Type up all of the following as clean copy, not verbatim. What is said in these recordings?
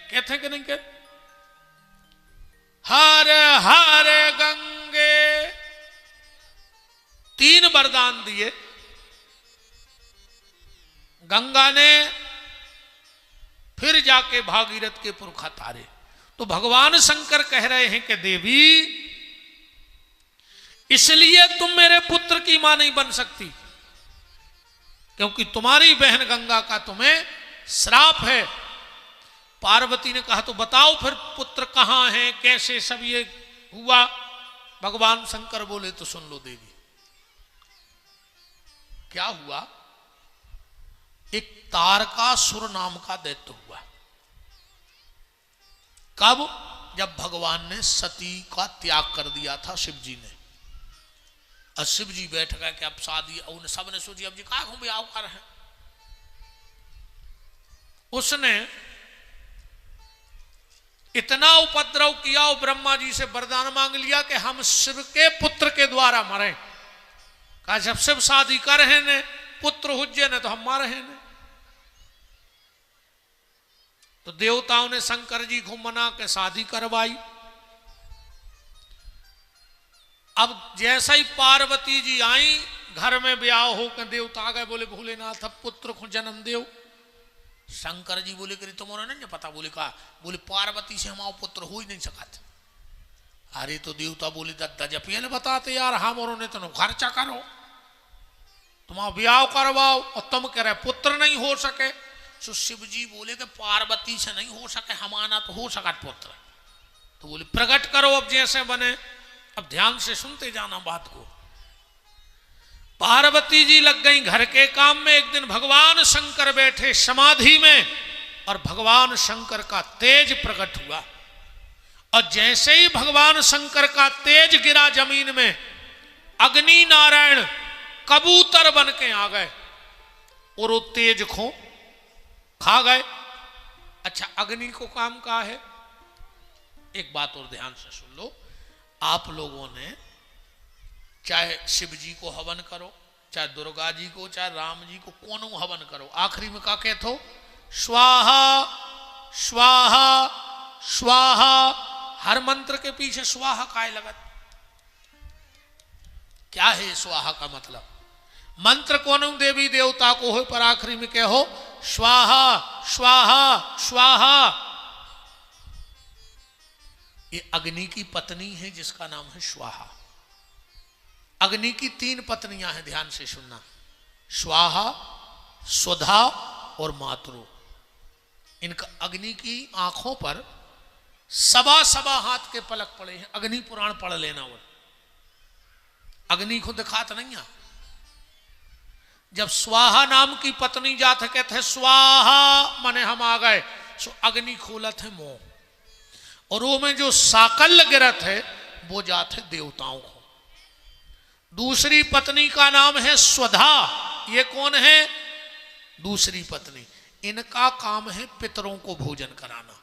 कहते हैं कि नहीं कहते? हरे हरे गंगे, 3 वरदान दिए गंगा ने, फिर जाके भागीरथ के पुरखा तारे। तो भगवान शंकर कह रहे हैं कि देवी, इसलिए तुम मेरे पुत्र की मां नहीं बन सकती, क्योंकि तुम्हारी बहन गंगा का तुम्हें श्राप है। पार्वती ने कहा तो बताओ फिर पुत्र कहां है, कैसे सब ये हुआ? भगवान शंकर बोले तो सुन लो देवी। क्या हुआ? एक तारकासुर नाम का दैत्य हुआ। कब? जब भगवान ने सती का त्याग कर दिया था शिव जी ने। और शिव जी बैठ गए कि अब शादी, उन सब ने सोची अब जी का हम ब्याह कर हैं। उसने इतना उपद्रव किया और ब्रह्मा जी से वरदान मांग लिया कि हम शिव के पुत्र के द्वारा मरे। कहा जब शिव शादी कर रहे ने, पुत्र हुज्जे ने, तो हम मारे हैं। तो देवताओं ने शंकर जी को मना के शादी करवाई। अब जैसा ही पार्वती जी आई, घर में ब्याह हो के देवता आ गए, बोले भोलेनाथ अब पुत्र को जन्म दो। शंकर जी बोले करी तुम्हारा नहीं पता? बोले कहा, बोले पार्वती से हमारा पुत्र हो ही नहीं सका था। अरे तो देवता बोले दत्ता जपिया ने बताते यार, हम और ने तो खर्चा करो, तुम्हारा ब्याह करवाओ, और तुम कह रहे पुत्र नहीं हो सके। तो शिव जी बोले कि पार्वती से नहीं हो सके, हमारा तो हो सका पुत्र। तो बोले प्रकट करो अब जैसे बने। अब ध्यान से सुनते जाना बात को। पार्वती जी लग गई घर के काम में। एक दिन भगवान शंकर बैठे समाधि में, और भगवान शंकर का तेज प्रकट हुआ। और जैसे ही भगवान शंकर का तेज गिरा जमीन में, अग्नि नारायण कबूतर बन के आ गए और वो तेज को खा गए। अच्छा, अग्नि को काम का है? एक बात और ध्यान से सुन लो। आप लोगों ने चाहे शिव जी को हवन करो, चाहे दुर्गा जी को, चाहे राम जी को, कौन हवन करो, आखिरी में क्या कहते हो? स्वाहा स्वाहा स्वाहा। हर मंत्र के पीछे स्वाहा काय लगत? क्या है स्वाहा का मतलब? मंत्र कौन देवी देवता को हो, पर आखिरी में क्या हो? स्वाहा स्वाहा स्वाहा। ये अग्नि की पत्नी है जिसका नाम है स्वाहा। अग्नि की 3 पत्नियां हैं, ध्यान से सुनना। स्वाहा, स्वधा और मातृ। इनका अग्नि की आंखों पर 1.25 हाथ के पलक पड़े हैं। अग्नि पुराण पढ़ लेना। वो अग्नि को दिखात नहीं है। जब स्वाहा नाम की पत्नी जात है, कहते हैं स्वाहा माने हम आ गए, सो अग्नि खोलत है मुंह, और वो में जो साकल्य गिरत है वो जात है देवताओं को। दूसरी पत्नी का नाम है स्वधा। ये कौन है? दूसरी पत्नी। इनका काम है पितरों को भोजन कराना।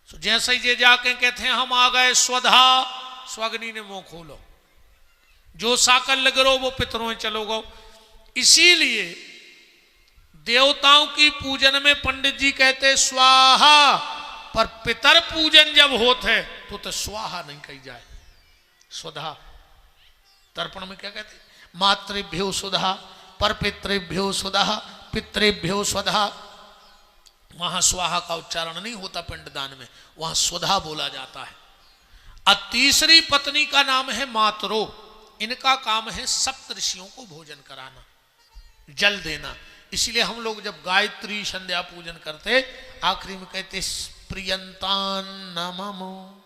सो जैसे ही ये जाके कहते हैं हम आ गए स्वधा, स्वाग्नि ने मुंह खोलो, जो साकल्य गिरो वो पितरों में चलो गो। इसीलिए देवताओं की पूजन में पंडित जी कहते स्वाहा, पर पितर पूजन जब होते तो स्वाहा नहीं कही जाए, स्वधा। तर्पण में क्या कहते? मातृभ्यो स्वधा, पर पितृभ्यो स्वधा, पितृभ्यो स्वधा। वहां स्वाहा का उच्चारण नहीं होता पिंडदान में, वहां स्वधा बोला जाता है। और तीसरी पत्नी का नाम है मातरो। इनका काम है सप्तऋषियों को भोजन कराना, जल देना। इसलिए हम लोग जब गायत्री संध्या पूजन करते, आखिरी में कहते प्रियंतान नमो।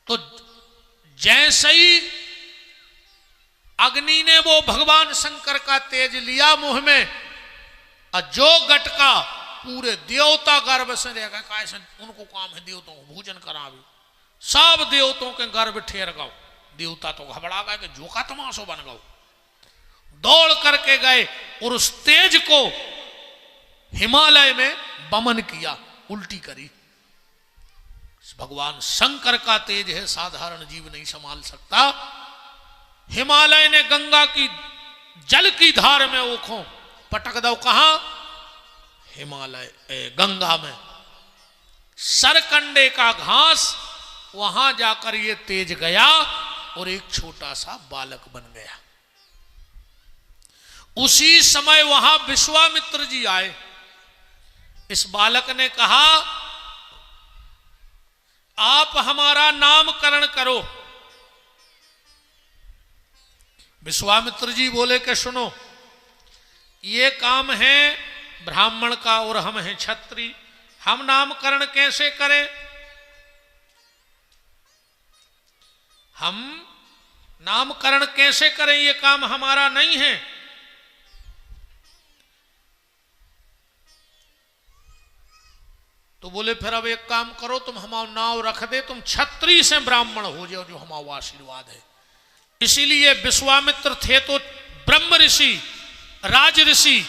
तो जैसे ही अग्नि ने वो भगवान शंकर का तेज लिया मुंह में, और जो गटका पूरे देवता गर्भ से रहेगा, कैसे उनको काम है देवताओं को भोजन करावे। सब देवताओं के गर्भ ठेर गए। देवता तो घबरा गए कि जो का तमाशो बन गए। दौड़ करके गए और उस तेज को हिमालय में बमन किया, उल्टी करी। भगवान शंकर का तेज है, साधारण जीव नहीं संभाल सकता। हिमालय ने गंगा की जल की धार में ओखों पटक दो। कहां? हिमालय गंगा में सरकंडे का घास, वहां जाकर ये तेज गया और एक छोटा सा बालक बन गया। उसी समय वहां विश्वामित्र जी आए। इस बालक ने कहा, आप हमारा नामकरण करो। विश्वामित्र जी बोले कि सुनो, ये काम है ब्राह्मण का और हम हैं क्षत्रिय, हम नामकरण कैसे करें? हम नामकरण कैसे करें, ये काम हमारा नहीं है। तो बोले फिर अब एक काम करो, तुम हमारा नाम रख दे, तुम क्षत्रिय से ब्राह्मण हो जाओ, जो हमारा आशीर्वाद है। इसीलिए विश्वामित्र थे तो ब्रह्म ऋषि, राज ऋषि,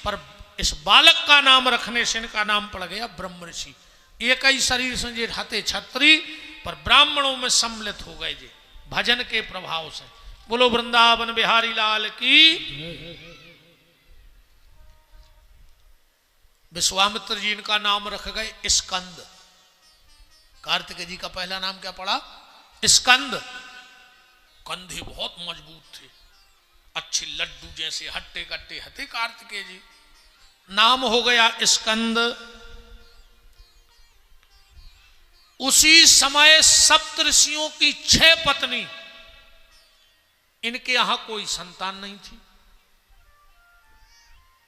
पर इस बालक का नाम रखने से इनका नाम पड़ गया ब्रह्म ऋषि। एक ही शरीर से जे रहते क्षत्रिय, पर ब्राह्मणों में सम्मिलित हो गए जे भजन के प्रभाव से। बोलो वृंदावन बिहारी लाल की। विश्वामित्र जी इनका नाम रख गए स्कंद। कार्तिकेय जी का पहला नाम क्या पड़ा? स्कंद। कंधे बहुत मजबूत थे, अच्छे लड्डू जैसे हट्टे कट्टे हते कार्तिकेय जी। नाम हो गया स्कंद। उसी समय सप्तऋषियों की 6 पत्नी, इनके यहां कोई संतान नहीं थी।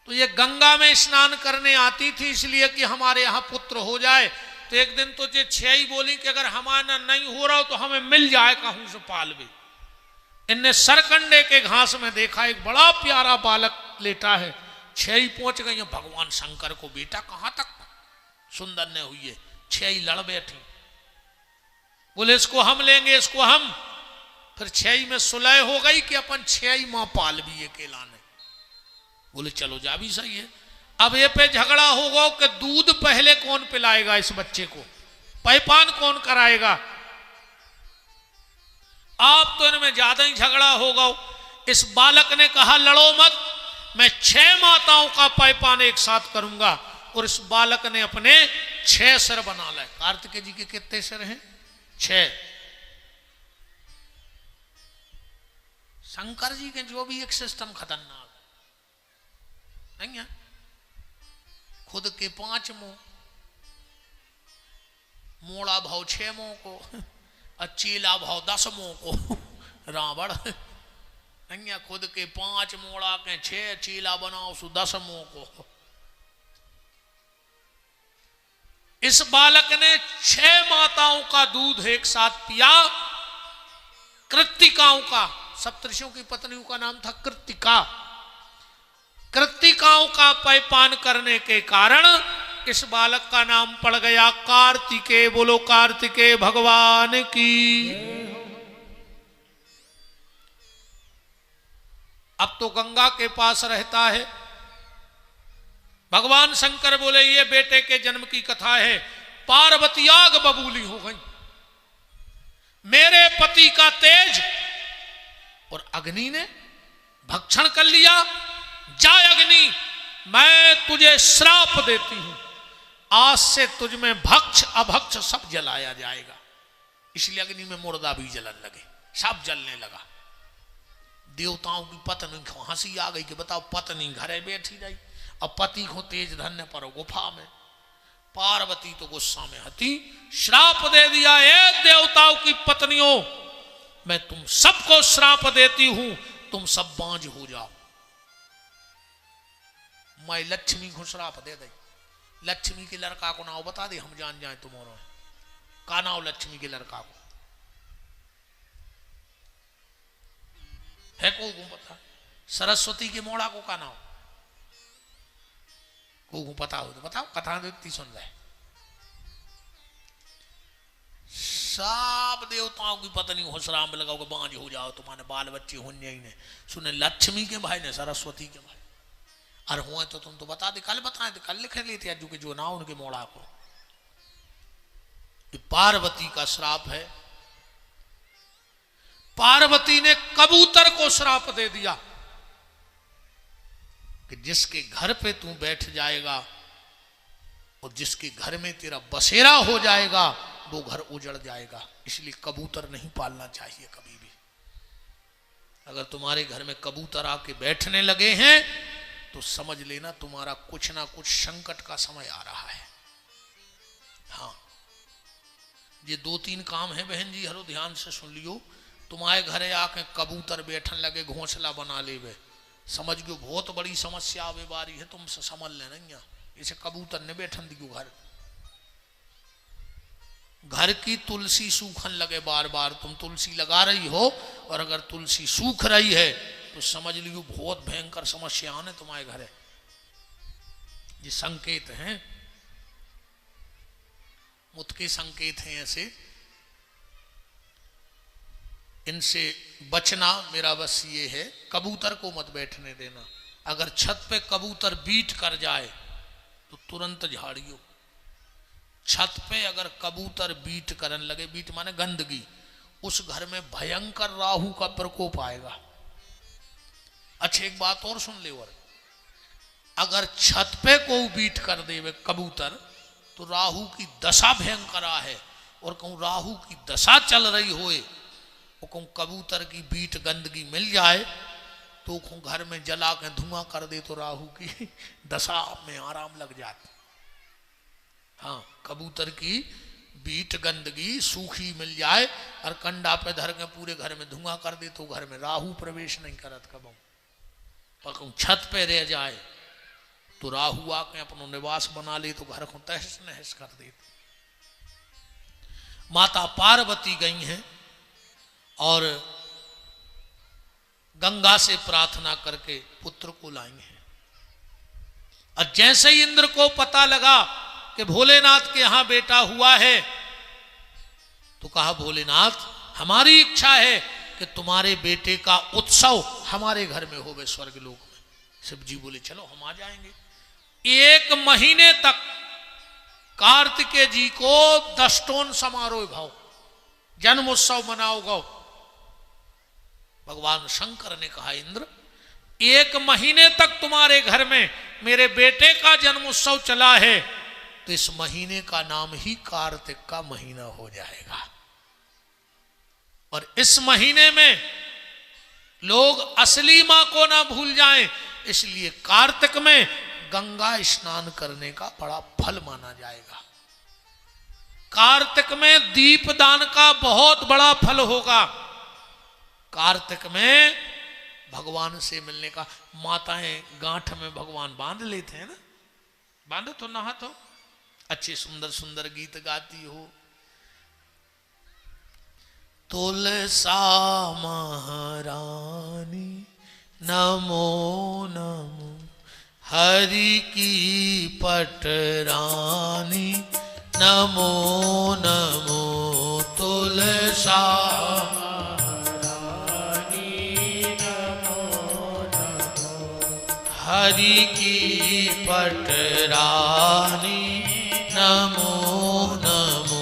तो ये गंगा में स्नान करने आती थी, इसलिए कि हमारे यहां पुत्र हो जाए। तो एक दिन तो ये 6 ही बोली कि अगर हमारा नहीं हो रहा हो तो हमें मिल जाए कहूं से पालवे। इनने सरकंडे के घास में देखा एक बड़ा प्यारा बालक लेटा है। 6 ही पहुंच गई भगवान शंकर को, बेटा कहां तक सुंदर ने हुई है। 6 ही लड़ बैठी, बोले इसको हम लेंगे, इसको हम। फिर 6 ही में सुलह हो गई कि अपन 6 ही मां पाल भी अकेला ने। बोले चलो जा भी सही है। अब ये पे झगड़ा होगा कि दूध पहले कौन पिलाएगा इस बच्चे को, पैपान कौन कराएगा। आप तो इनमें ज्यादा ही झगड़ा होगा। इस बालक ने कहा लड़ो मत, मैं 6 माताओं का पैपान एक साथ करूंगा। और इस बालक ने अपने 6 सिर बना लाए। कार्तिकेय जी के कितने सिर हैं? 6। शंकर जी के जो भी एक सिस्टम खतरनाक नहीं है। खुद के 5 मुंह, मोड़ा भाव 6 मुंह को, चीला भाव 10 मुंह को। रावण नहीं, खुद के 5 मोड़ा के 6 चीला बनाओ सु 10 मुंह को। इस बालक ने 6 माताओं का दूध एक साथ पिया। कृत्तिकाओं का, सप्तऋषियों की पत्नियों का नाम था कृत्तिका। कृत्तिकाओं का पैपान करने के कारण इस बालक का नाम पड़ गया कार्तिकेय। बोलो कार्तिकेय भगवान की। अब तो गंगा के पास रहता है। भगवान शंकर बोले ये बेटे के जन्म की कथा है। पार्वती आग बबूली हो गई। मेरे पति का तेज और अग्नि ने भक्षण कर लिया। जा अग्नि, मैं तुझे श्राप देती हूं, आज से तुझ में भक्ष अभक्ष सब जलाया जाएगा। इसलिए अग्नि में मुर्दा भी जलन लगे, सब जलने लगा। देवताओं की पत्नी को हंसी आ गई कि बताओ, पत्नी घरे बैठी रही और पति को तेज धन्य पर गुफा में। पार्वती तो गुस्सा में हती, श्राप दे दिया, ए देवताओं की पत्नियों, मैं तुम सबको श्राप देती हूं, तुम सब बांझ हो जाओ। मैं लक्ष्मी को श्राप दे दी। लक्ष्मी के लड़का को नाव बता दे, हम जान जाए तुम्हारा का नाव। लक्ष्मी के लड़का को है को पता? सरस्वती के मोड़ा को का नाव को पता हो तो बताओ, कथा देती सुन रहे। सब देवताओं की पत्नी हो श्राप लगाओ कि बांझ हो जाओ, तुम्हारे बाल बच्चे होने ही नहीं। सुने लक्ष्मी के भाई ने सरस्वती के भाई। अरे हुआ तो तुम तो बता दे, कल बताए थे, कल लिख लेते अज्जू के जो ना उनके मोड़ा को। पार्वती का श्राप है। पार्वती ने कबूतर को श्राप दे दिया कि जिसके घर पे तू बैठ जाएगा और जिसके घर में तेरा बसेरा हो जाएगा वो घर उजड़ जाएगा। इसलिए कबूतर नहीं पालना चाहिए कभी भी। अगर तुम्हारे घर में कबूतर आके बैठने लगे हैं तो समझ लेना तुम्हारा कुछ ना कुछ संकट का समय आ रहा है। हाँ, ये 2-3 काम है बहन जी, हरो ध्यान से सुन लियो। तुम्हारे घरे आके कबूतर बैठन लगे, घोंसला बना लेवे, समझ गयो बहुत बड़ी समस्या आवे बारी है, तुम समझ लेना। इसे कबूतर ने बैठन दियो घर की तुलसी सूखन लगे बार बार। तुम तुलसी लगा रही हो और अगर तुलसी सूख रही है तो समझ लियो बहुत भयंकर समस्या आने तुम्हारे घरे। ये संकेत हैं, मुत के संकेत हैं ऐसे। इनसे बचना मेरा बस ये है, कबूतर को मत बैठने देना। अगर छत पे कबूतर बीट कर जाए तो तुरंत झाड़ियो। छत पे अगर कबूतर बीट करने लगे, बीट माने गंदगी, उस घर में भयंकर राहु का प्रकोप आएगा। अच्छा एक बात और सुन ले, और अगर छत पे को बीट कर देवे कबूतर तो राहु की दशा भयंकर है। और कहूं राहु की दशा चल रही होए और कहूं कबूतर की बीट गंदगी मिल जाए तो कहूं घर में जला के धुआं कर दे तो राहु की दशा में आराम लग जाता। हाँ, कबूतर की बीट गंदगी सूखी मिल जाए और कंडा पे धर के पूरे घर में धुआं कर दे तो घर में राहु प्रवेश नहीं करत कबू। पर छत पे रह जाए तो राहु आके अपनो निवास बना ले तो घर को तहस नहस कर दे। माता पार्वती गई हैं और गंगा से प्रार्थना करके पुत्र को लाई हैं। और जैसे ही इंद्र को पता लगा कि भोलेनाथ के यहां बेटा हुआ है तो कहा भोलेनाथ हमारी इच्छा है कि तुम्हारे बेटे का उत्सव हमारे घर में होवे स्वर्ग लोक में। शिव जी बोले चलो हम आ जाएंगे। 1 महीने तक कार्तिकेय जी को 10 टोन समारोह भाव जन्म उत्सव मनाओगे। भगवान शंकर ने कहा इंद्र 1 महीने तक तुम्हारे घर में मेरे बेटे का जन्म उत्सव चला है तो इस महीने का नाम ही कार्तिक का महीना हो जाएगा। और इस महीने में लोग असली मां को ना भूल जाएं, इसलिए कार्तिक में गंगा स्नान करने का बड़ा फल माना जाएगा। कार्तिक में दीपदान का बहुत बड़ा फल होगा। कार्तिक में भगवान से मिलने का, माताएं गांठ में भगवान बांध लेते हैं ना, बांधो तो नहा तो अच्छे सुंदर सुंदर गीत गाती हो। तुलसा महारानी नमो नमो, हरि की पटरानी नमो नमो, तुलसा महारानी नमो नमो, हरि की पटरानी नमो नमो।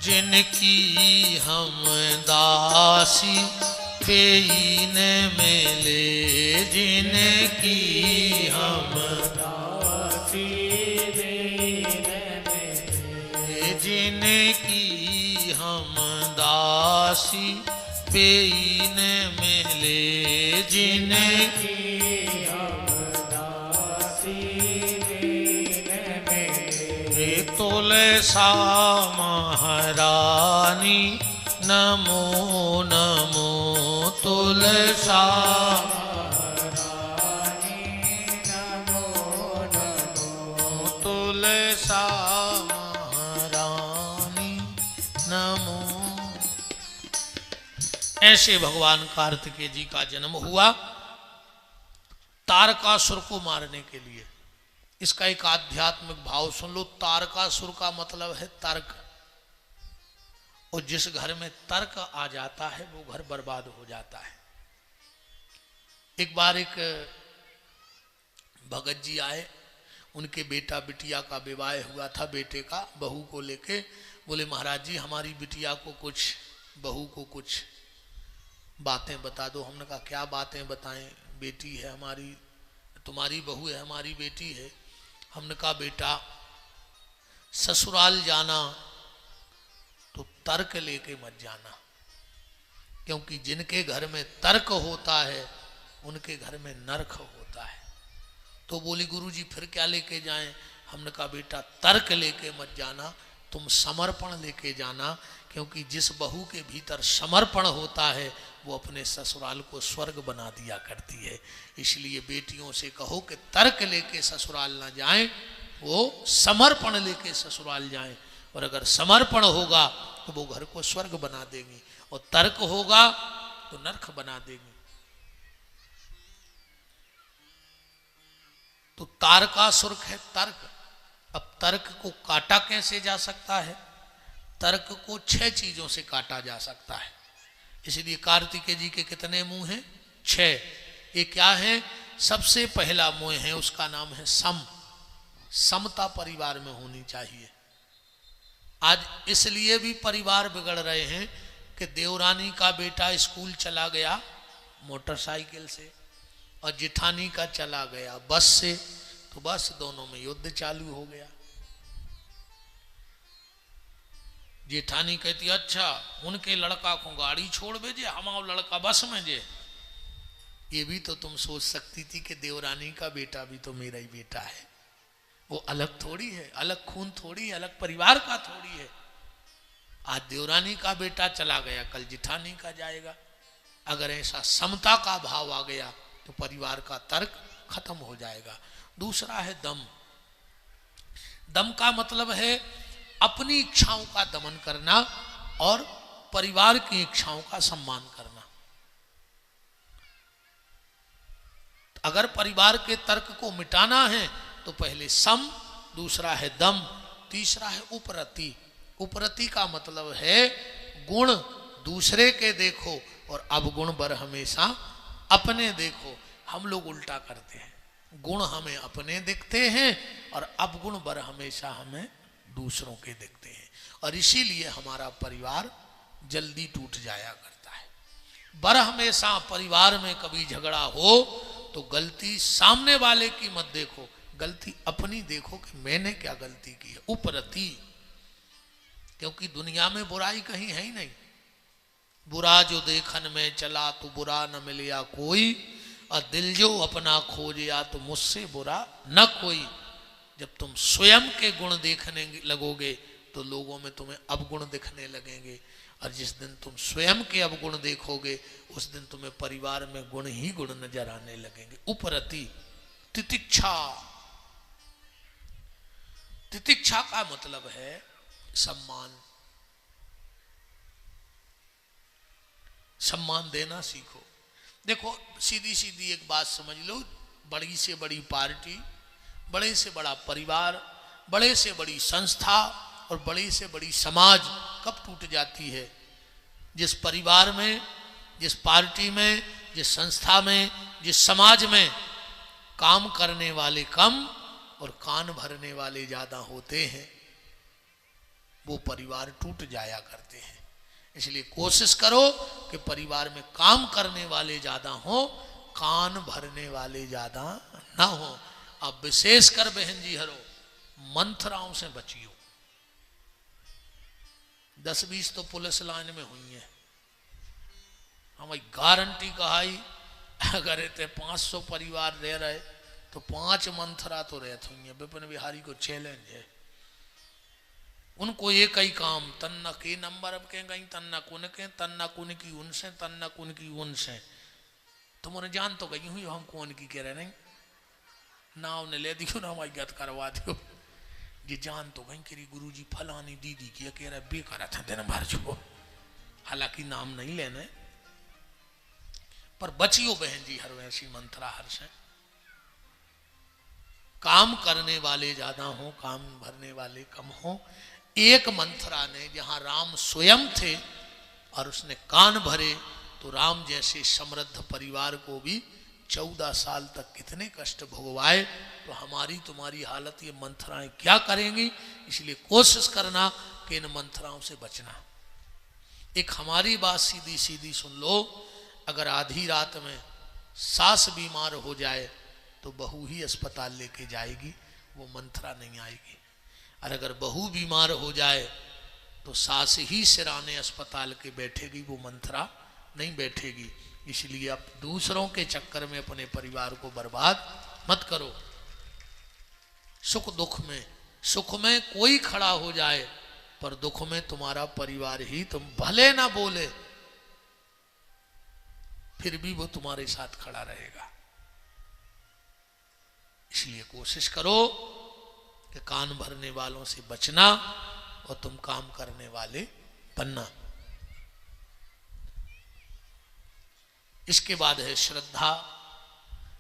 जिनकी हम दासी पेई न मिले, जिनकी हम दासी पेई न मिले, जिनकी हम दासी पेई न मिले, जिनकी हम दासी पेई न मिले, तुलसा महारानी नमो नमो, तुलसा महारानी नमो नमो, तुलसा महारानी नमो। ऐसे भगवान कार्तिकेय जी का जन्म हुआ तारकासुर को मारने के लिए। इसका एक आध्यात्मिक भाव सुन लो। तारकासुर का मतलब है तर्क, और जिस घर में तर्क आ जाता है वो घर बर्बाद हो जाता है। एक बार एक भगत जी आए, उनके बेटा बिटिया का विवाह हुआ था, बेटे का, बहू को लेके बोले महाराज जी हमारी बिटिया को कुछ, बहू को कुछ बातें बता दो। हमने कहा क्या बातें बताएं, बेटी है हमारी, तुम्हारी बहू है हमारी बेटी है। हमने कहा बेटा ससुराल जाना तो तर्क लेके मत जाना, क्योंकि जिनके घर में तर्क होता है उनके घर में नरक होता है। तो बोली गुरुजी फिर क्या लेके जाएं? हमने कहा बेटा तर्क लेके मत जाना, तुम समर्पण लेके जाना, क्योंकि जिस बहू के भीतर समर्पण होता है वो अपने ससुराल को स्वर्ग बना दिया करती है। इसलिए बेटियों से कहो कि तर्क लेके ससुराल ना जाएं, वो समर्पण लेके ससुराल जाएं। और अगर समर्पण होगा तो वो घर को स्वर्ग बना देंगी, और तर्क होगा तो नरक बना देंगी। तो तारकासुर है तर्क। अब तर्क को काटा कैसे जा सकता है? तर्क को 6 चीजों से काटा जा सकता है। इसलिए कार्तिकेय जी के कितने मुंह हैं? 6। ये क्या है? सबसे पहला मुंह है उसका नाम है सम। समता परिवार में होनी चाहिए। आज इसलिए भी परिवार बिगड़ रहे हैं कि देवरानी का बेटा स्कूल चला गया मोटरसाइकिल से और जेठानी का चला गया बस से, तो बस दोनों में युद्ध चालू हो गया। जेठानी कहती अच्छा उनके लड़का को गाड़ी छोड़ भेजे, हमारा लड़का बस में जे। ये भी तो तुम सोच सकती थी कि देवरानी का बेटा भी तो मेरा ही बेटा है, वो अलग थोड़ी है, अलग खून थोड़ी है, अलग परिवार का थोड़ी है। आज देवरानी का बेटा चला गया, कल जेठानी का जाएगा। अगर ऐसा समता का भाव आ गया तो परिवार का तर्क खत्म हो जाएगा। दूसरा है दम। दम का मतलब है अपनी इच्छाओं का दमन करना और परिवार की इच्छाओं का सम्मान करना। अगर परिवार के तर्क को मिटाना है तो पहले सम, दूसरा है दम, तीसरा है उपरति। उपरति का मतलब है गुण दूसरे के देखो और अवगुण बर हमेशा अपने देखो। हम लोग उल्टा करते हैं, गुण हमें अपने दिखते हैं और अवगुण बर हमेशा हमें दूसरों के दिखते हैं, और इसीलिए हमारा परिवार जल्दी टूट जाया करता है। बर हमेशा परिवार में कभी झगड़ा हो तो गलती सामने वाले की मत देखो, गलती अपनी देखो कि मैंने क्या गलती की है। उपरति, क्योंकि दुनिया में बुराई कहीं है ही नहीं। बुरा जो देखन में चला तो बुरा न मिलिया कोई, और दिल जो अपना खोजिया तो मुझसे बुरा न कोई। जब तुम स्वयं के गुण देखने लगोगे तो लोगों में तुम्हें अवगुण दिखने लगेंगे, और जिस दिन तुम स्वयं के अवगुण देखोगे उस दिन तुम्हें परिवार में गुण ही गुण नजर आने लगेंगे। उपरति। तितिक्षा। तितिक्षा का मतलब है सम्मान। सम्मान देना सीखो। देखो सीधी सीधी एक बात समझ लो, बड़ी से बड़ी पार्टी, बड़े से बड़ा परिवार, बड़े से बड़ी संस्था और बड़ी से बड़ी समाज कब टूट जाती है? जिस परिवार में, जिस पार्टी में, जिस संस्था में, जिस समाज में काम करने वाले कम और कान भरने वाले ज्यादा होते हैं, वो परिवार टूट जाया करते हैं। इसलिए कोशिश करो कि परिवार में काम करने वाले ज्यादा हो, कान भरने वाले ज्यादा ना हो। अब विशेष कर बहन जी हरो मंथराओं से बचियो। 10-20 तो पुलिस लाइन में हुई है, हमारी गारंटी कहाई। अगर इतने 500 परिवार रह रहे तो 5 मंथरा तो रहते हुई है। विपिन बिहारी को चैलेंज है, उनको एक ही काम, तन्ना के नंबर अब के गई, तन्ना कुन के, तन्ना कुन की उनसे, तन्ना कुन की उनसे। तुमने जान तो गई हुई हम कौन की कह रहे नहीं, नाव ने ले दियो ना हमारी गत करवा दियो। जी जान तो गई कि गुरुजी फलानी दीदी की कह रहा बेकार था दिन भर जो, हालांकि नाम नहीं लेने, पर बचियो बहन जी हर वैसी मंत्रा हर से। काम करने वाले ज्यादा हो, काम भरने वाले कम हो। एक मंथरा ने जहां राम स्वयं थे और उसने कान भरे तो राम जैसे समृद्ध परिवार को भी 14 साल तक कितने कष्ट भोगवाए, तो हमारी तुम्हारी हालत ये मंथराएं क्या करेंगी। इसलिए कोशिश करना कि इन मंथराओं से बचना। एक हमारी बात सीधी सीधी सुन लो, अगर आधी रात में सास बीमार हो जाए तो बहू ही अस्पताल लेके जाएगी, वो मंथरा नहीं आएगी। और अगर बहू बीमार हो जाए तो सास ही सिराने अस्पताल के बैठेगी, वो मंथरा नहीं बैठेगी। इसलिए आप दूसरों के चक्कर में अपने परिवार को बर्बाद मत करो। सुख में कोई खड़ा हो जाए, पर दुख में तुम्हारा परिवार ही, तुम भले ना बोले फिर भी वो तुम्हारे साथ खड़ा रहेगा। इसलिए कोशिश करो कि कान भरने वालों से बचना और तुम काम करने वाले बनना। इसके बाद है श्रद्धा।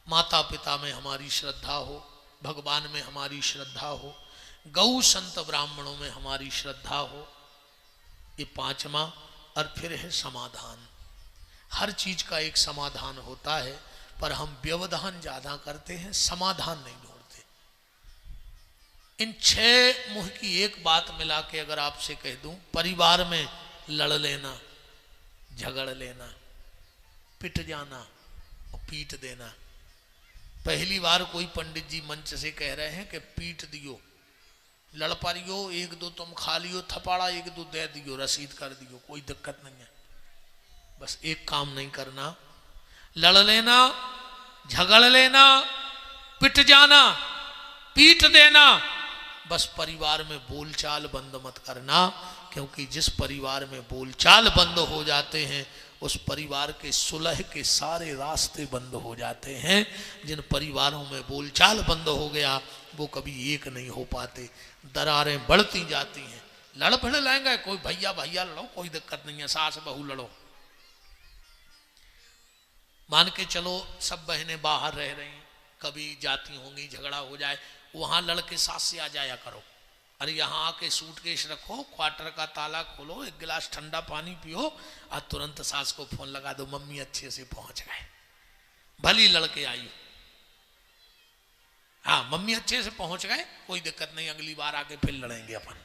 माता पिता में हमारी श्रद्धा हो, भगवान में हमारी श्रद्धा हो, गौ संत ब्राह्मणों में हमारी श्रद्धा हो, ये पांचवा। और फिर है समाधान। हर चीज का एक समाधान होता है, पर हम व्यवधान ज्यादा करते हैं, समाधान नहीं ढूंढते। इन 6 मुंह की एक बात मिला के अगर आपसे कह दूं, परिवार में लड़ लेना, झगड़ लेना, पिट जाना और पीट देना। पहली बार कोई पंडित जी मंच से कह रहे हैं कि पीट दियो, लड़ पारियो, 1-2 तुम खा लियो थपाड़ा, 1-2 दे दियो, रसीद कर दियो, कोई दिक्कत नहीं है। बस एक काम नहीं करना, लड़ लेना, झगड़ लेना, पिट जाना, पीट देना। बस परिवार में बोलचाल बंद मत करना, क्योंकि जिस परिवार में बोलचाल बंद हो जाते हैं उस परिवार के सुलह के सारे रास्ते बंद हो जाते हैं। जिन परिवारों में बोलचाल बंद हो गया वो कभी एक नहीं हो पाते, दरारें बढ़ती जाती हैं। लड़ भिड़ लाएंगे, कोई भैया भैया लड़ो, कोई दिक्कत नहीं है, सास बहू लड़ो। मान के चलो सब बहनें बाहर रह रही हैं, कभी जाती होंगी, झगड़ा हो जाए, वहां लड़के सास से आ जाया करो। अरे यहाँ आके सूटकेस रखो, क्वार्टर का ताला खोलो, एक गिलास ठंडा पानी पियो और तुरंत सास को फोन लगा दो, मम्मी अच्छे से पहुंच गए, भली लड़के आई। हाँ, मम्मी अच्छे से पहुंच गए, कोई दिक्कत नहीं, अगली बार आके फिर लड़ेंगे अपन।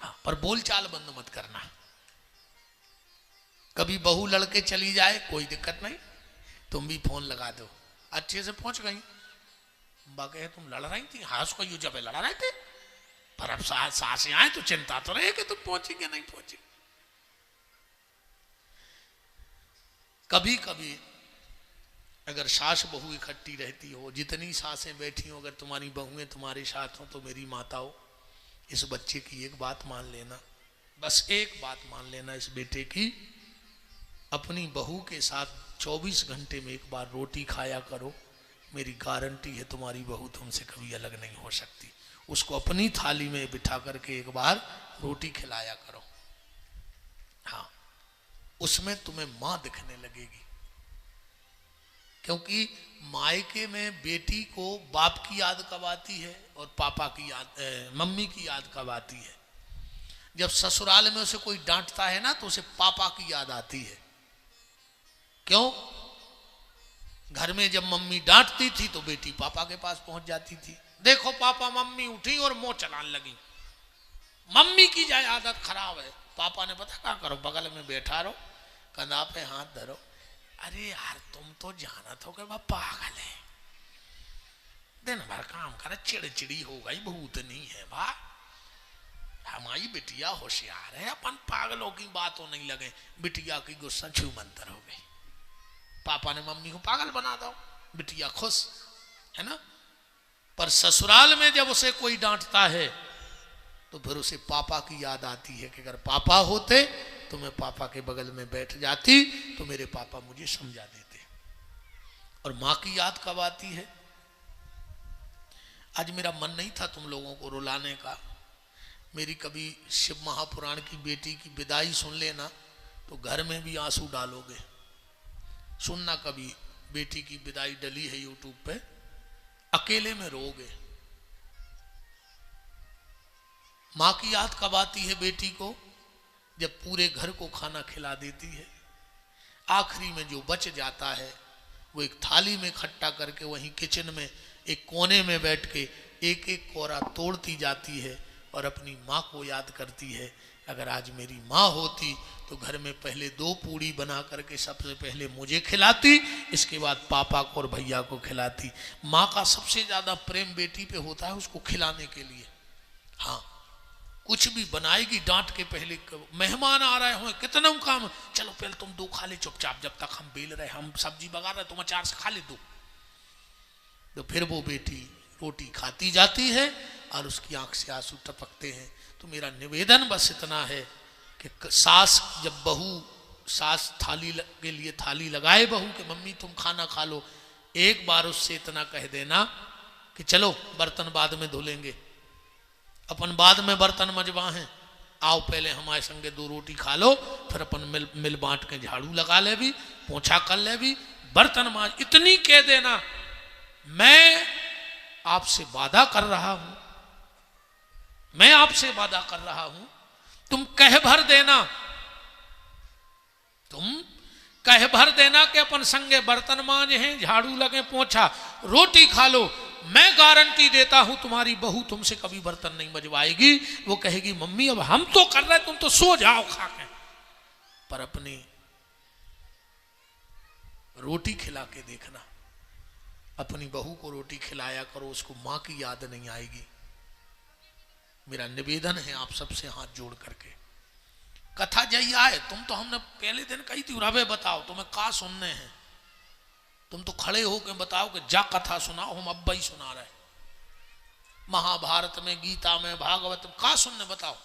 हाँ, पर बोलचाल बंद मत करना। कभी बहू लड़के चली जाए, कोई दिक्कत नहीं, तुम भी फोन लगा दो, अच्छे से पहुंच गई। बाकी तुम लड़ रही थी, हाँ उसको यू जब लड़ा रहे थे, पर अब सासें आए तो चिंता तो रहे कि तुम पहुंची कि नहीं पहुंची। कभी कभी अगर सास बहू इकट्ठी रहती हो, जितनी सासें बैठी हो, अगर तुम्हारी बहुएं तुम्हारे साथ हो तो मेरी माता हो, इस बच्चे की एक बात मान लेना, बस एक बात मान लेना इस बेटे की, अपनी बहू के साथ 24 घंटे में एक बार रोटी खाया करो। मेरी गारंटी है तुम्हारी बहू तुमसे कभी अलग नहीं हो सकती। उसको अपनी थाली में बिठा करके एक बार रोटी खिलाया करो। हाँ, उसमें तुम्हें मां दिखने लगेगी, क्योंकि मायके में बेटी को बाप की याद कब आती है और पापा की याद, मम्मी की याद कब आती है। जब ससुराल में उसे कोई डांटता है ना तो उसे पापा की याद आती है। क्यों? घर में जब मम्मी डांटती थी तो बेटी पापा के पास पहुंच जाती थी, देखो पापा मम्मी उठी और मुंह चलाने लगी, मम्मी की जाए आदत खराब है। पापा ने पता क्या करो, बगल में बैठा रहो, कंधा पे हाथ धरो, अरे यार तुम तो जानत हो कि वह पागल है, दिन भर काम करे, चिड़चिड़ी हो गई, भूत नहीं है बा, हमारी बिटिया होशियार है, अपन पागलों की बातों नहीं लगे। बिटिया की गुस्सा छू मंतर हो गई, पापा ने मम्मी को पागल बना दो, बिटिया खुश है ना। पर ससुराल में जब उसे कोई डांटता है तो फिर उसे पापा की याद आती है कि अगर पापा होते तो मैं पापा के बगल में बैठ जाती तो मेरे पापा मुझे समझा देते। और माँ की याद कब आती है? आज मेरा मन नहीं था तुम लोगों को रुलाने का, मेरी कभी शिव महापुराण की बेटी की विदाई सुन लेना तो घर में भी आंसू डालोगे। सुनना, कभी बेटी की विदाई डली है यूट्यूब पे, अकेले में रोगे। माँ की याद कब आती है बेटी को? जब पूरे घर को खाना खिला देती है, आखिरी में जो बच जाता है वो एक थाली में इकट्ठा करके वहीं किचन में एक कोने में बैठ के एक एक कोरा तोड़ती जाती है और अपनी माँ को याद करती है, अगर आज मेरी माँ होती तो घर में पहले 2 पूड़ी बना करके सबसे पहले मुझे खिलाती, इसके बाद पापा को और भैया को खिलाती। माँ का सबसे ज़्यादा प्रेम बेटी पे होता है, उसको खिलाने के लिए। हाँ, कुछ भी बनाएगी डांट के, पहले मेहमान आ रहे हो कितना काम, चलो पहले तुम 2 खा ले चुपचाप, जब तक हम बेल रहे, हम सब्जी बगा रहे, तुम अचार से खा ले 2। तो फिर वो बेटी रोटी खाती जाती है और उसकी आंख से आंसू टपकते हैं। तो मेरा निवेदन बस इतना है कि सास जब बहू, सास थाली के लिए थाली लगाए बहू कि मम्मी तुम खाना खा लो, एक बार उससे इतना कह देना कि चलो बर्तन बाद में धुलेंगे, अपन बाद में बर्तन मजवा हैं, आओ पहले हमारे संगे 2 रोटी खा लो, फिर अपन मिल बांट के झाड़ू लगा ले भी, पोछा कर ले भी, बर्तन मांज। इतनी कह देना, मैं आपसे वादा कर रहा हूं, मैं आपसे वादा कर रहा हूं, तुम कह भर देना, तुम कह भर देना कि अपन संगे बर्तन मांज हैं, झाड़ू लगे, पोछा, रोटी खा लो, मैं गारंटी देता हूं तुम्हारी बहू तुमसे कभी बर्तन नहीं मजवाएगी। वो कहेगी मम्मी अब हम तो कर रहे, तुम तो सो जाओ खा के, पर अपनी रोटी खिला के देखना, अपनी बहू को रोटी खिलाया करो, उसको मां की याद नहीं आएगी। मेरा निवेदन है आप सबसे हाथ जोड़ करके, कथा जई आए, तुम तो हमने पहले दिन कही थी रवे बताओ तुम्हें का सुनने हैं, तुम तो खड़े हो के बताओ कि जा कथा सुनाओ, हम अब ही सुना रहे, महाभारत में, गीता में, भागवत में, का सुनने बताओ,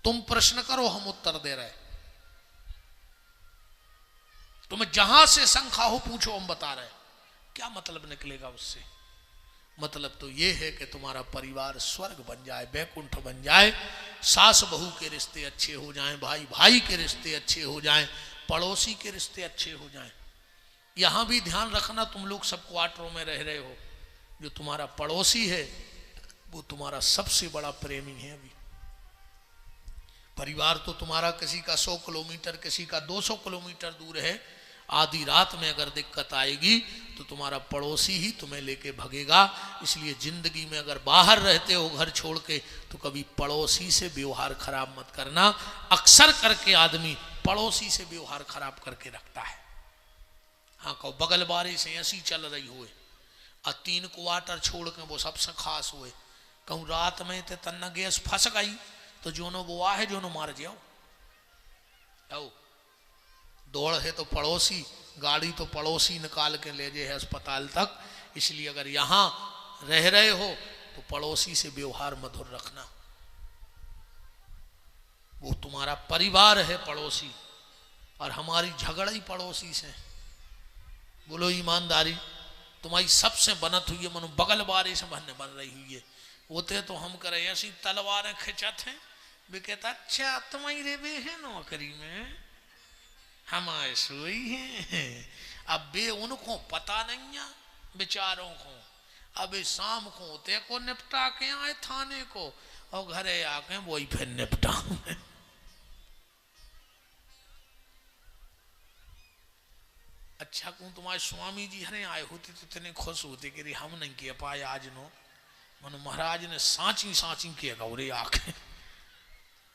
तुम प्रश्न करो हम उत्तर दे रहे, तुम्हें जहां से शंका हो पूछो हम बता रहे। क्या मतलब निकलेगा उससे? मतलब तो यह है कि तुम्हारा परिवार स्वर्ग बन जाए, बैकुंठ बन जाए, सास बहू के रिश्ते अच्छे हो जाएं, भाई भाई के रिश्ते अच्छे हो जाएं, पड़ोसी के रिश्ते अच्छे हो जाएं। यहां भी ध्यान रखना, तुम लोग सब क्वार्टरों में रह रहे हो, जो तुम्हारा पड़ोसी है वो तुम्हारा सबसे बड़ा प्रेमी है। अभी परिवार तो तुम्हारा किसी का 100 किलोमीटर, किसी का 200 किलोमीटर दूर है, आधी रात में अगर दिक्कत आएगी तो तुम्हारा पड़ोसी ही तुम्हें लेके भगेगा। इसलिए जिंदगी में अगर बाहर रहते हो घर छोड़ के तो कभी पड़ोसी से व्यवहार खराब मत करना। अक्सर करके आदमी पड़ोसी से व्यवहार खराब करके रखता है। हाँ, कहो बगल बारे से ऐसी चल रही हुए और 3 क्वार्टर छोड़ के वो सबसे खास हुए, कहूँ रात में ते तन्ना गैस फंस गई तो जोनो वो आ है जोनो मार जाओ, दौड़ है तो पड़ोसी, गाड़ी तो पड़ोसी निकाल के ले जाए अस्पताल तक। इसलिए अगर यहां रह रहे हो तो पड़ोसी से व्यवहार मधुर रखना, वो तुम्हारा परिवार है पड़ोसी, और हमारी झगड़ा ही पड़ोसी से। बोलो ईमानदारी, तुम्हारी सबसे बनत हुई है, मनो बगल बारे से बन रही हुई है, होते तो हम करे ऐसी तलवारें खिंचत हैं, वे कहता अच्छा तुम्हारी रेबे है नौकरी में, हमारे सोई हैं। अब बे उनको पता नहीं है बेचारों को, अब शाम को होते को निपटा के आए थाने को और घरे आके वही फिर निपटा। अच्छा कहूँ तुम्हारे स्वामी जी हरे आए होते तो इतने खुश होते कि हम नहीं किया पाए आज नो, मनो महाराज ने सांची सांची किया गौरे आके,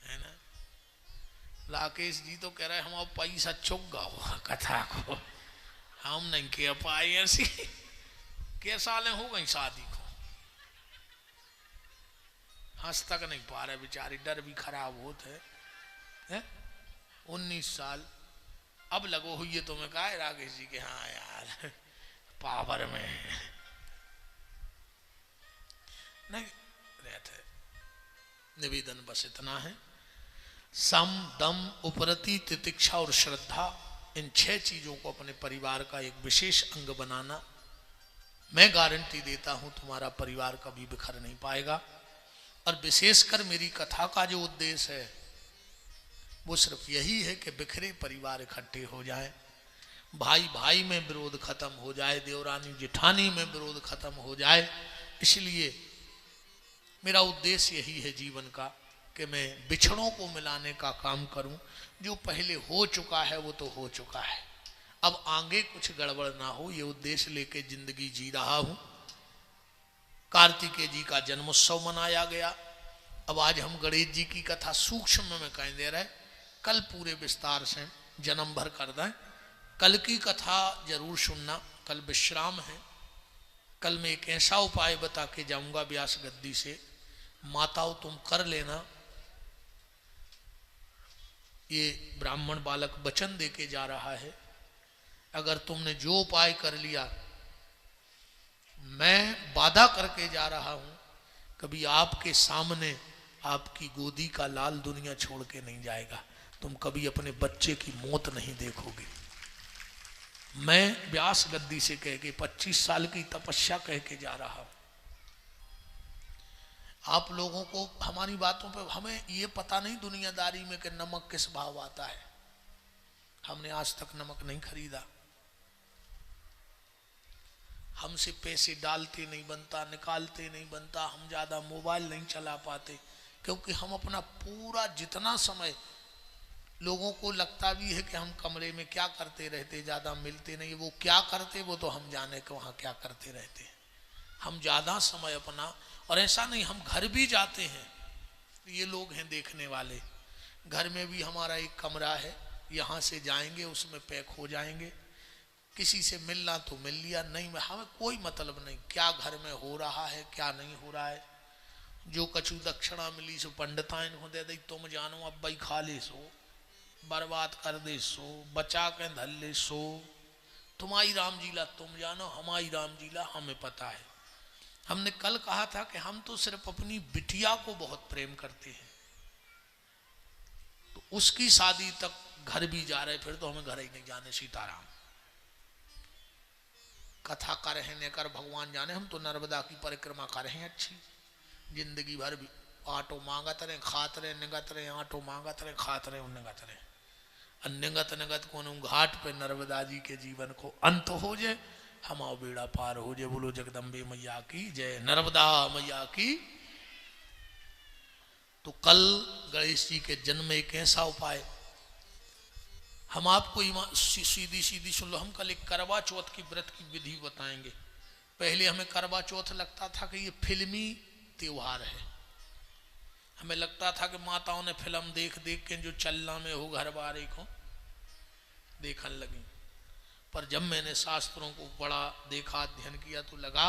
है ना। राकेश जी तो कह रहे हम पैसा चुक गो कथा को, हम नहीं किया पाए ऐसी। के सालें हो गई शादी को, हंस तक नहीं पा रहे बेचारी, डर भी खराब होते है। 19 साल अब लगो हुई है तुम्हें कहा राकेश जी के, हाँ यार पावर में नहीं रहते। निवेदन बस इतना है, सम दम उपरति तितिक्षा और श्रद्धा, इन 6 चीजों को अपने परिवार का एक विशेष अंग बनाना। मैं गारंटी देता हूं तुम्हारा परिवार कभी बिखर नहीं पाएगा। और विशेषकर मेरी कथा का जो उद्देश्य है वो सिर्फ यही है कि बिखरे परिवार इकट्ठे हो जाए, भाई भाई में विरोध खत्म हो जाए, देवरानी जेठानी में विरोध खत्म हो जाए। इसलिए मेरा उद्देश्य यही है जीवन का कि मैं बिछड़ों को मिलाने का काम करूं। जो पहले हो चुका है वो तो हो चुका है, अब आगे कुछ गड़बड़ ना हो, ये उद्देश्य लेके जिंदगी जी रहा हूं। कार्तिकेय जी का जन्मोत्सव मनाया गया। अब आज हम गणेश जी की कथा सूक्ष्म में कह दे रहे, कल पूरे विस्तार से जन्म भर कर दें। कल की कथा जरूर सुनना, कल विश्राम है। कल मैं एक ऐसा उपाय बता के जाऊंगा व्यास गद्दी से, माताओं तुम कर लेना। ये ब्राह्मण बालक वचन दे के जा रहा है, अगर तुमने जो उपाय कर लिया, मैं वादा करके जा रहा हूं, कभी आपके सामने आपकी गोदी का लाल दुनिया छोड़ के नहीं जाएगा। तुम कभी अपने बच्चे की मौत नहीं देखोगे। मैं व्यास गद्दी से कह के 25 साल की तपस्या कह के जा रहा हूं। आप लोगों को हमारी बातों पे हमें ये पता नहीं दुनियादारी में कि नमक किस भाव आता है। हमने आज तक नमक नहीं खरीदा। हमसे पैसे डालते नहीं बनता, निकालते नहीं बनता। हम ज्यादा मोबाइल नहीं चला पाते, क्योंकि हम अपना पूरा जितना समय, लोगों को लगता भी है कि हम कमरे में क्या करते रहते, ज्यादा मिलते नहीं। वो क्या करते वो तो हम जाने कि वहां क्या करते रहते। हम ज्यादा समय अपना, और ऐसा नहीं हम घर भी जाते हैं, ये लोग हैं देखने वाले, घर में भी हमारा एक कमरा है, यहाँ से जाएंगे उसमें पैक हो जाएंगे। किसी से मिलना तो मिल लिया, नहीं हमें कोई मतलब नहीं क्या घर में हो रहा है क्या नहीं हो रहा है। जो कछु दक्षिणा मिली सो पंडिताइन हो दे दी, तुम जानो अब भाई खा ले सो, बर्बाद कर दे सो, बचा के धल ले सो। तुम्हारी राम जीला तुम जानो, हमारी राम जीला हमें पता है। हमने कल कहा था कि हम तो सिर्फ अपनी बिटिया को बहुत प्रेम करते हैं, तो उसकी शादी तक घर भी जा रहे, फिर तो हमें घर ही नहीं जाने। सीताराम कथा कर रहे न कर भगवान जाने। हम तो नर्मदा की परिक्रमा कर रहे हैं अच्छी, जिंदगी भर भी आटो मांगत रहे, खात रहे, निगत रहे, आटो मांगत रहे, खात रहे, निगत रहे। निगत निगत को घाट पे नर्मदा जी के जीवन को अंत हो जाए, हमारा बेड़ा पार हो जाए। बोलो जगदम्बे मैया की जय, नर्मदा मैया की। तो कल गणेश जी के जन्म एक ऐसा उपाय हम आपको सीधी सीधी सुन लो। हम कल एक करवा चौथ की व्रत की विधि बताएंगे। पहले हमें करवा चौथ लगता था कि ये फिल्मी त्योहार है। हमें लगता था कि माताओं ने फिल्म देख देख के जो चलना में हो घर बारे को देखने लगी। पर जब मैंने शास्त्रों को बड़ा देखा, अध्ययन किया, तो लगा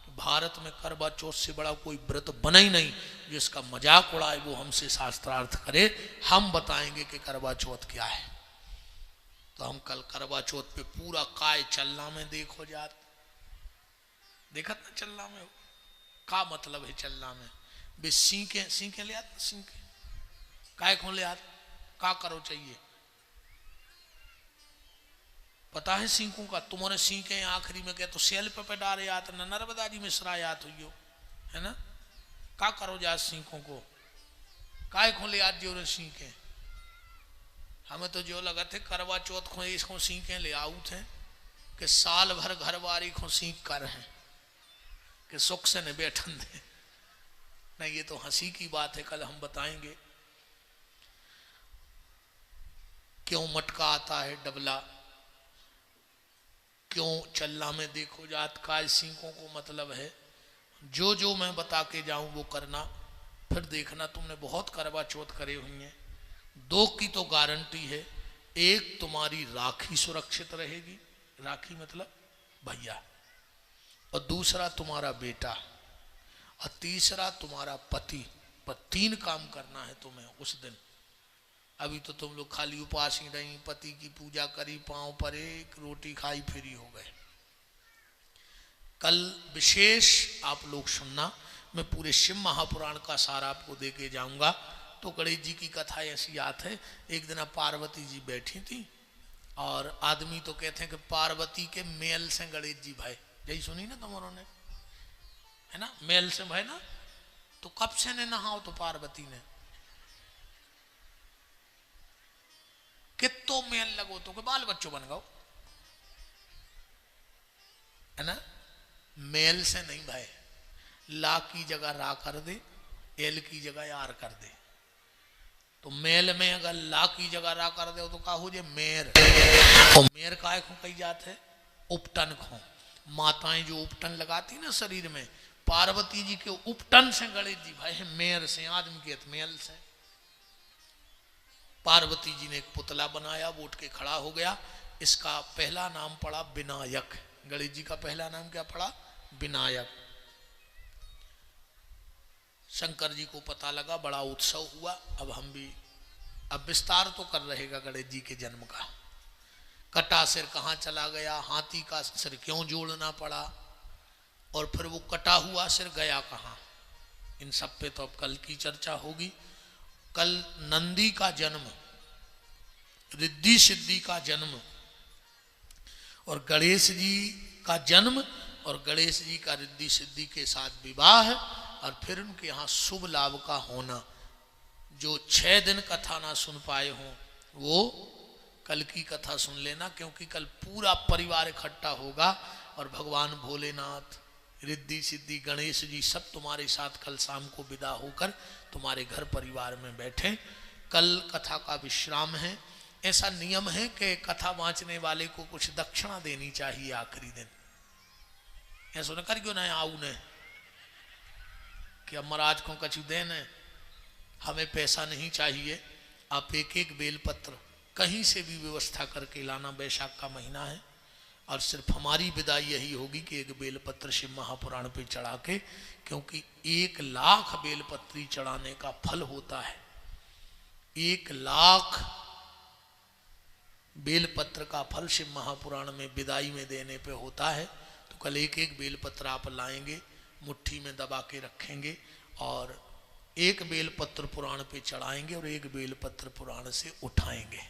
कि भारत में करवा चौथ से बड़ा कोई व्रत बना ही नहीं जो इसका मजाक उड़ाए, वो हमसे शास्त्रार्थ करे। हम बताएंगे कि करवा चौथ क्या है। तो हम कल करवा चौथ पे पूरा काय चलना में देखो जात, देखत ना चलना में का मतलब है। चलना में बे सीखे सीखे ले आत, सीखे काय को ले आत, का करो चाहिए पता है सीखों का। तुम्हारे सीखे आखिरी में क्या तो सेल पे डारे आत न नर्मदा जी मिश्रा याद हुई है ना। का करो जा सीखों को, काय को ले आत जो सीखे। हमें तो जो लगा थे करवा चौथ को इसको सीखे ले आऊ थे कि साल भर घर वारी को सीख कर हैं कि सुख से न बैठन दे। नहीं, ये तो हंसी की बात है, कल हम बताएंगे क्यों मटका आता है डबला, क्यों चल्ला में देखो जात काय सीखों को मतलब है। जो जो मैं बता के जाऊं वो करना, फिर देखना तुमने बहुत करवा चौथ करे हुई हैं। दो की तो गारंटी है, एक तुम्हारी राखी सुरक्षित रहेगी, राखी मतलब भैया, और दूसरा तुम्हारा बेटा, और तीसरा तुम्हारा पति। पर 3 काम करना है तुम्हें उस दिन। अभी तो तुम लोग खाली उपास ही रही, पति की पूजा करी, पांव पर एक रोटी खाई, फ्री हो गए। कल विशेष आप लोग सुनना, मैं पूरे शिव महापुराण का सार आपको दे के जाऊंगा। तो गणेश जी की कथा ऐसी याद है, एक दिन पार्वती जी बैठी थी और आदमी तो कहते हैं कि पार्वती के मेल से गणेश जी भाई, यही सुनी ना तुम्हारों ने, है ना, मेल से भाई ना। तो कब से ने नहाओ तो पार्वती ने कितो मेल लगो तो के बाल बच्चों बन गो, है ना। मेल से नहीं भाई, ला की जगह रा कर दे, एल की जगह यार कर दे। तो मेल में अगर ला की जगह रा कर दो तो का हो जे मेर। और मेर काय खो कही जात है, उपटन खो। माताएं जो उपटन लगाती ना शरीर में, पार्वती जी के उपटन से गणेश जी भाई मेर से, आदमी के मेल से। पार्वती जी ने एक पुतला बनाया, वो उठ के खड़ा हो गया। इसका पहला नाम पड़ा विनायक। गणेश जी का पहला नाम क्या पड़ा? विनायक। शंकर जी को पता लगा, बड़ा उत्सव हुआ। अब हम भी अब विस्तार तो कर रहेगा गणेश जी के जन्म का। कटा सिर कहाँ चला गया, हाथी का सिर क्यों जोड़ना पड़ा, और फिर वो कटा हुआ सिर गया कहाँ, इन सब पे तो अब कल की चर्चा होगी। कल नंदी का जन्म, रिद्धि सिद्धि का जन्म, और गणेश जी का जन्म, और गणेश जी का रिद्धि सिद्धि के साथ विवाह, और फिर उनके यहाँ शुभ लाभ का होना। जो 6 दिन कथा ना सुन पाए हों वो कल की कथा सुन लेना, क्योंकि कल पूरा परिवार इकट्ठा होगा और भगवान भोलेनाथ, रिद्धि सिद्धि गणेश जी सब तुम्हारे साथ कल शाम को विदा होकर तुम्हारे घर परिवार में बैठे। कल कथा का विश्राम है। ऐसा नियम है कि कथा बाँचने वाले को कुछ दक्षिणा देनी चाहिए आखिरी दिन। ऐसा न कर क्यों ना आऊ ने कि अब महाराज को कछु देने, हमें पैसा नहीं चाहिए। आप एक एक बेलपत्र कहीं से भी व्यवस्था करके लाना। बैसाख का महीना है और सिर्फ हमारी विदाई यही होगी कि एक बेलपत्र शिव महापुराण पे चढ़ा के, क्योंकि 1 लाख बेलपत्री चढ़ाने का फल होता है। 1 लाख बेलपत्र का फल शिव महापुराण में विदाई में देने पे होता है। तो कल एक एक बेलपत्र आप लाएंगे, मुट्ठी में दबा के रखेंगे और एक बेलपत्र पुराण पे चढ़ाएंगे और एक बेलपत्र पुराण से उठाएंगे।